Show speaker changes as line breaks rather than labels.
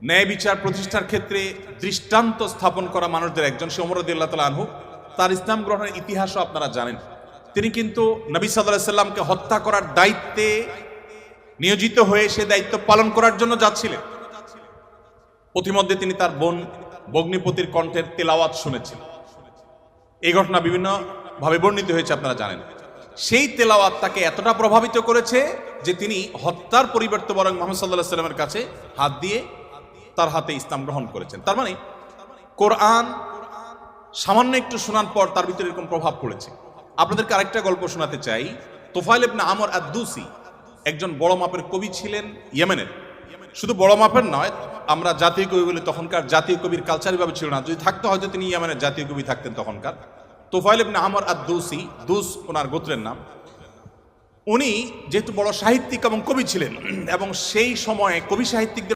ন্যায় বিচার প্রতিষ্ঠার ক্ষেত্রে দৃষ্টান্ত স্থাপন করা মানুষদের একজন সে ওমর রাদিয়াল্লাহু তাআলা আনহু। তার ইসলাম গ্রহণের ইতিহাসও আপনারা জানেন। তিনি কিন্তু নবী সাল্লাল্লাহু আলাইহি সাল্লামকে হত্যা করার দায়িত্বে নিয়োজিত হয়ে সে দায়িত্ব পালন করার জন্য যাচ্ছিলেন। প্রতিমধ্যে তিনি তার বোন বগ্নিপতির কণ্ঠের তেলাওয়াত শুনেছেন। এই ঘটনা বিভিন্ন ভাবে বর্ণিত হয়েছে, আপনারা জানেন। সেই তেলাওয়াত তাকে এতটা প্রভাবিত করেছে যে তিনি হত্যার পরিবর্তে বরং মুহাম্মদ সাল্লাল্লাহু আলাইহি সাল্লামের কাছে হাত দিয়ে তার হাতে ইসলাম গ্রহণ করেছেন। তার মানে কোরআন সামান্য একটু শোনার পর তার ভিতরে এরকম প্রভাব পড়েছে। আপনাদেরকে আরেকটা গল্প শোনাতে চাই। তুফাইল ইবনে আমর আদ-দুসি একজন বড় মাপের কবি ছিলেন ইয়েমেনের। শুধু বড় মাপের নয়, আমরা জাতীয় কবি বলি, তখনকার জাতীয় কবির কালচারই ভাবে ছিল না। যদি থাকতো হয়তো তিনি ইয়েমেনের জাতীয় কবি থাকতেন তখনকার। তুফাইল ইবনে আমর আদ-দুসি, দুস ওনার গোত্রের নাম। উনি যেহেতু বড় সাহিত্যিক এবং কবি ছিলেন এবং সেই সময়ে কবি সাহিত্যিকদের